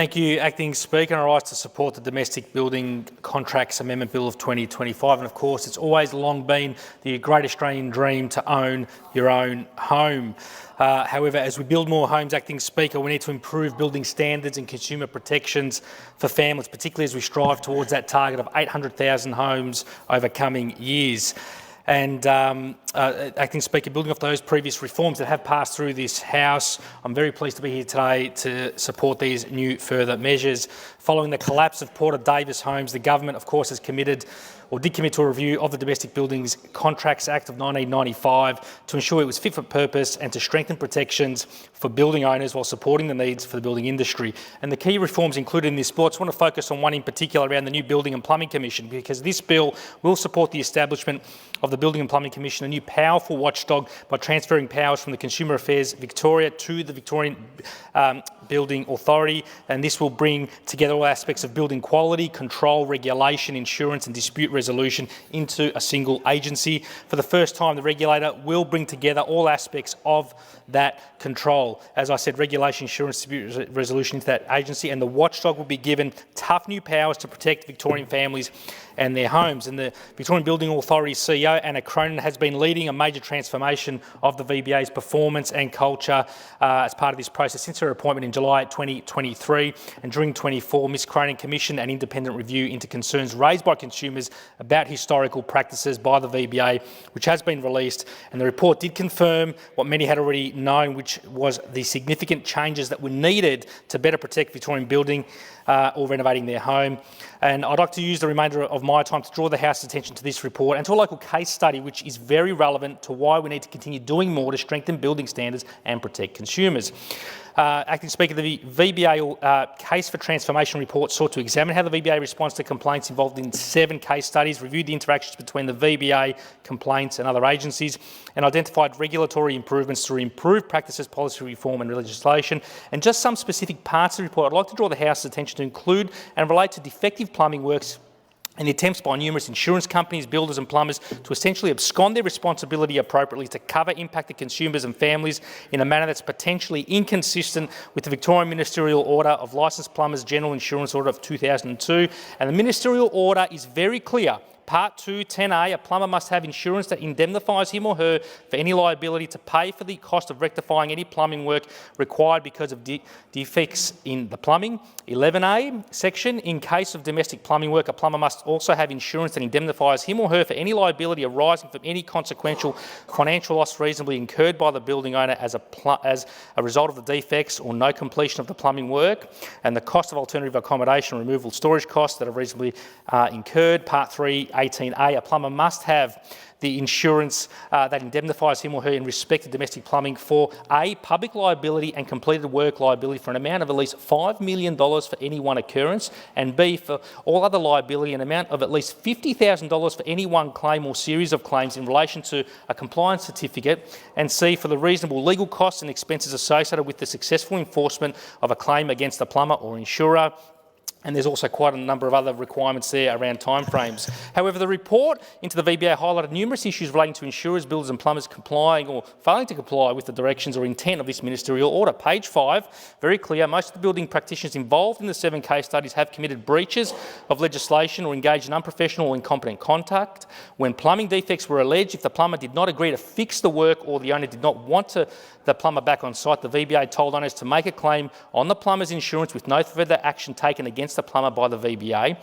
Thank you, Acting Speaker. I rise to support the Domestic Building Contracts Amendment Bill of 2025. And of course, it's always long been the great Australian dream to own your own home. However, as we build more homes, Acting Speaker, we need to improve building standards and consumer protections for families, particularly as we strive towards that target of 800,000 homes over coming years. And Acting Speaker, building off those previous reforms that have passed through this House, I'm very pleased to be here today to support these new further measures. Following the collapse of Porter Davis Homes, the government, of course, has committed or did commit to a review of the Domestic Buildings Contracts Act of 1995 to ensure it was fit for purpose and to strengthen protections for building owners while supporting the needs for the building industry. And the key reforms included in this bill, I just want to focus on one in particular around the new Building and Plumbing Commission, because this bill will support the establishment of the Building and Plumbing Commission, a new powerful watchdog, by transferring powers from the Consumer Affairs Victoria to the Victorian Building Authority. And this will bring together all aspects of building quality, control, regulation, insurance and dispute resolution into a single agency. For the first time, the regulator will bring together all aspects of that control. As I said, regulation, insurance, dispute resolution into that agency, and the watchdog will be given tough new powers to protect Victorian families and their homes. And the Victorian Building Authority CEO, Anna Cronin, has been leading a major transformation of the VBA's performance and culture as part of this process since her appointment in July 2023. And during 2024, Ms Cronin commissioned an independent review into concerns raised by consumers about historical practices by the VBA, which has been released. And the report did confirm what many had already known, which was the significant changes that were needed to better protect Victorian building or renovating their home. And I'd like to use the remainder of my time to draw the House's attention to this report and to a local case study which is very relevant to why we need to continue doing more to strengthen building standards and protect consumers. Acting Speaker, the VBA Case for Transformation report sought to examine how the VBA responds to complaints involved in 7 case studies, reviewed the interactions between the VBA, complaints and other agencies, and identified regulatory improvements through improved practices, policy reform and legislation. And just some specific parts of the report I'd like to draw the House's attention to include and relate to defective plumbing works and the attempts by numerous insurance companies, builders and plumbers to essentially abscond their responsibility appropriately to cover impacted consumers and families in a manner that's potentially inconsistent with the Victorian Ministerial Order of Licensed Plumbers General Insurance Order of 2002. And the Ministerial Order is very clear. Part 2, 10A, a plumber must have insurance that indemnifies him or her for any liability to pay for the cost of rectifying any plumbing work required because of defects in the plumbing. 11A section, in case of domestic plumbing work, a plumber must also have insurance that indemnifies him or her for any liability arising from any consequential financial loss reasonably incurred by the building owner as a result of the defects or no completion of the plumbing work, and the cost of alternative accommodation, removal, storage costs that are reasonably incurred. Part 3, 18A, a plumber must have the insurance that indemnifies him or her in respect of domestic plumbing for A, public liability and completed work liability for an amount of at least $5 million for any one occurrence, and B, for all other liability an amount of at least $50,000 for any one claim or series of claims in relation to a compliance certificate, and C, for the reasonable legal costs and expenses associated with the successful enforcement of a claim against the plumber or insurer. And there's also quite a number of other requirements there around timeframes. However, the report into the VBA highlighted numerous issues relating to insurers, builders and plumbers complying or failing to comply with the directions or intent of this ministerial order. Page 5, very clear, most of the building practitioners involved in the 7 case studies have committed breaches of legislation or engaged in unprofessional or incompetent conduct. When plumbing defects were alleged, if the plumber did not agree to fix the work or the owner did not want the plumber back on site, the VBA told owners to make a claim on the plumber's insurance with no further action taken against the plumber by the VBA.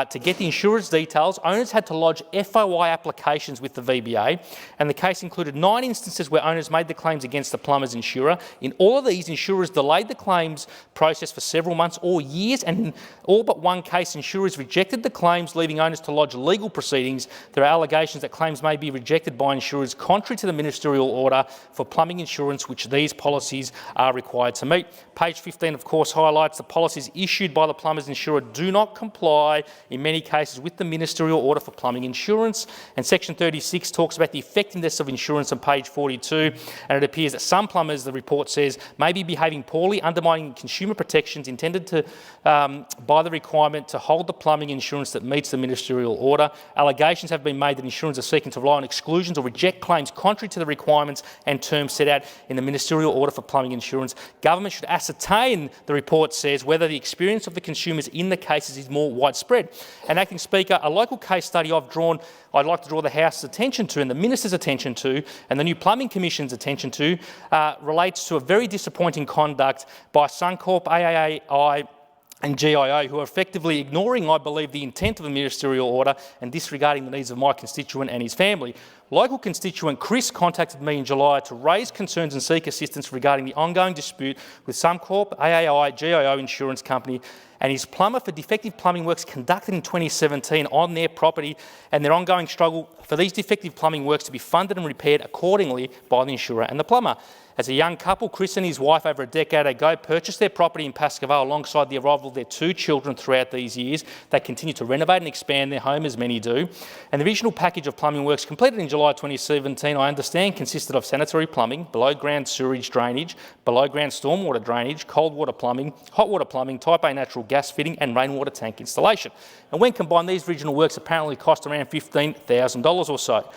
To get the insurer's details, owners had to lodge FOI applications with the VBA, and the case included 9 instances where owners made the claims against the plumber's insurer. In all of these, insurers delayed the claims process for several months or years, and in all but one case, insurers rejected the claims, leaving owners to lodge legal proceedings. There are allegations that claims may be rejected by insurers contrary to the ministerial order for plumbing insurance, which these policies are required to meet. Page 15, of course, highlights the policies issued by the Plumbers insurer do not comply in many cases with the ministerial order for plumbing insurance. And Section 36 talks about the effectiveness of insurance on page 42, and it appears that some plumbers, the report says, may be behaving poorly, undermining consumer protections intended to by the requirement to hold the plumbing insurance that meets the ministerial order. Allegations have been made that insurers are seeking to rely on exclusions or reject claims contrary to the requirements and terms set out in the ministerial order for plumbing insurance. Government should ascertain, the report says, whether the experience of the consumers in the cases is more widespread. And Acting Speaker, a local case study I'd like to draw the House's attention to and the Minister's attention to and the new Plumbing Commission's attention to relates to a very disappointing conduct by Suncorp, AAI and GIO, who are effectively ignoring, I believe, the intent of the ministerial order and disregarding the needs of my constituent and his family. Local constituent Chris contacted me in July to raise concerns and seek assistance regarding the ongoing dispute with Suncorp, AAI, GIO Insurance Company and his plumber for defective plumbing works conducted in 2017 on their property, and their ongoing struggle for these defective plumbing works to be funded and repaired accordingly by the insurer and the plumber. As a young couple, Chris and his wife over a decade ago purchased their property in Pascoe Vale alongside the arrival of their 2 children throughout these years. They continue to renovate and expand their home, as many do. And the original package of plumbing works completed in July 2017, I understand, consisted of sanitary plumbing, below-ground sewerage drainage, below-ground stormwater drainage, cold water plumbing, hot water plumbing, Type A natural gas fitting and rainwater tank installation. And when combined, these original works apparently cost around $15,000 or so.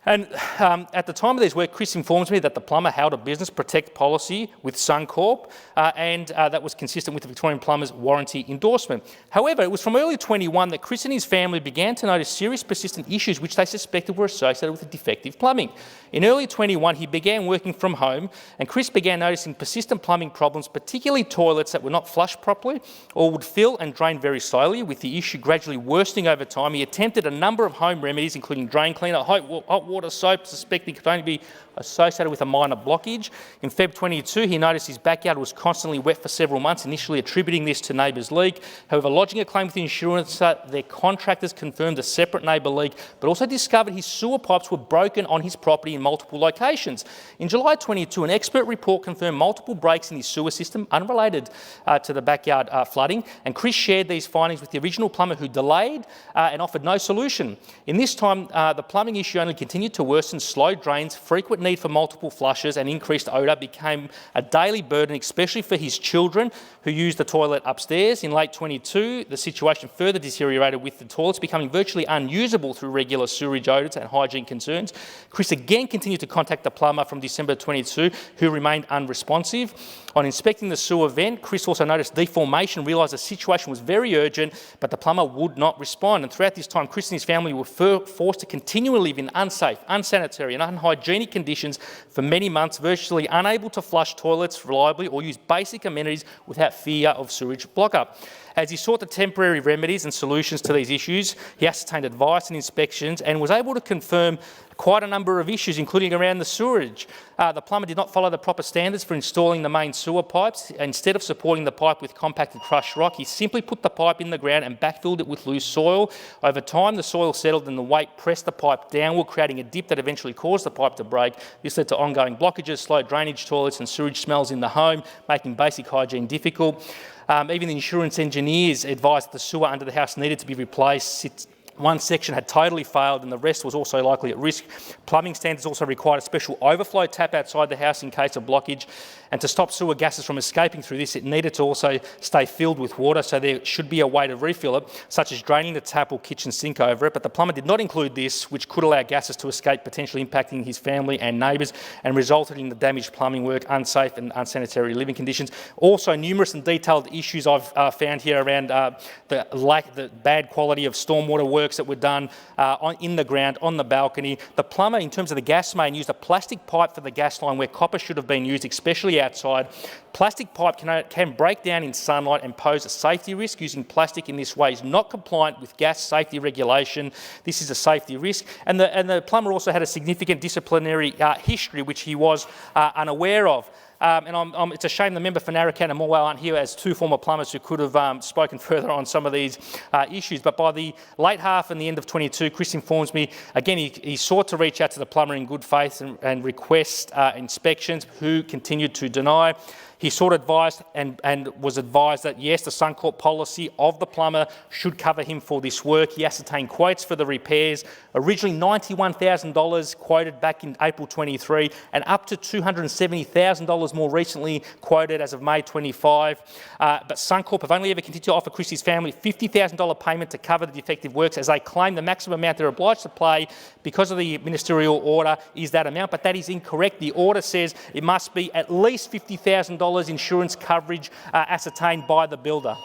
And at the time of these work, Chris informs me that the plumber held a business protect policy with Suncorp and that was consistent with the Victorian Plumbers warranty endorsement. However, it was from early 21 that Chris and his family began to notice serious persistent issues which they suspected were associated with the defective plumbing. In early 21, he began working from home and Chris began noticing persistent plumbing problems, particularly toilets that were not flushed properly or would fill and drain very slowly, with the issue gradually worsening over time. He attempted a number of home remedies, including drain cleaner, hot water soap, suspecting it could only be associated with a minor blockage. In Feb 22, he noticed his backyard was constantly wet for several months, initially attributing this to neighbour's leak. However, lodging a claim with the insurance, their contractors confirmed a separate neighbour leak, but also discovered his sewer pipes were broken on his property in multiple locations. In July 22, an expert report confirmed multiple breaks in his sewer system unrelated to the backyard flooding, and Chris shared these findings with the original plumber, who delayed and offered no solution. In this time, the plumbing issue only continued to worsen. Slow drains, frequent need for multiple flushes and increased odour became a daily burden, especially for his children who used the toilet upstairs. In late 22, the situation further deteriorated, with the toilets becoming virtually unusable through regular sewerage odours and hygiene concerns. Chris again continued to contact the plumber from December 22, who remained unresponsive. On inspecting the sewer vent, Chris also noticed deformation, realised the situation was very urgent, but the plumber would not respond. And throughout this time, Chris and his family were forced to continually live in unsafe, unsanitary and unhygienic conditions for many months, virtually unable to flush toilets reliably or use basic amenities without fear of sewage block-up. As he sought the temporary remedies and solutions to these issues, he ascertained advice and inspections and was able to confirm quite a number of issues, including around the sewerage. The plumber did not follow the proper standards for installing the main sewer pipes. Instead of supporting the pipe with compacted crushed rock, he simply put the pipe in the ground and backfilled it with loose soil. Over time, the soil settled and the weight pressed the pipe downward, creating a dip that eventually caused the pipe to break. This led to ongoing blockages, slow drainage toilets and sewage smells in the home, making basic hygiene difficult. Even the insurance engineers advised that the sewer under the house needed to be replaced. One section had totally failed and the rest was also likely at risk. Plumbing standards also required a special overflow tap outside the house in case of blockage, and to stop sewer gases from escaping through this, it needed to also stay filled with water, so there should be a way to refill it, such as draining the tap or kitchen sink over it, but the plumber did not include this, which could allow gases to escape, potentially impacting his family and neighbours, and resulted in the damaged plumbing work, unsafe and unsanitary living conditions. Also, numerous and detailed issues I've found here around the bad quality of stormwater works that were done in the ground, on the balcony. The plumber, in terms of the gas main, used a plastic pipe for the gas line where copper should have been used, especially outside. Plastic pipe can break down in sunlight and pose a safety risk. Using plastic in this way is not compliant with gas safety regulation. This is a safety risk. And the plumber also had a significant disciplinary history which he was unaware of. It's a shame the member for Narracana and Morwell aren't here as two former plumbers who could have spoken further on some of these issues. But by the late half and the end of 22, Chris informs me, again, he sought to reach out to the plumber in good faith and request inspections, who continued to deny. He sought advice and was advised that, yes, the Suncorp policy of the plumber should cover him for this work. He ascertained quotes for the repairs, originally $91,000 quoted back in April 23 and up to $270,000 more recently quoted as of May 25. But Suncorp have only ever continued to offer Christie's family $50,000 payment to cover the defective works, as they claim the maximum amount they're obliged to pay because of the ministerial order is that amount, but that is incorrect. The order says it must be at least $50,000 insurance coverage ascertained by the builder.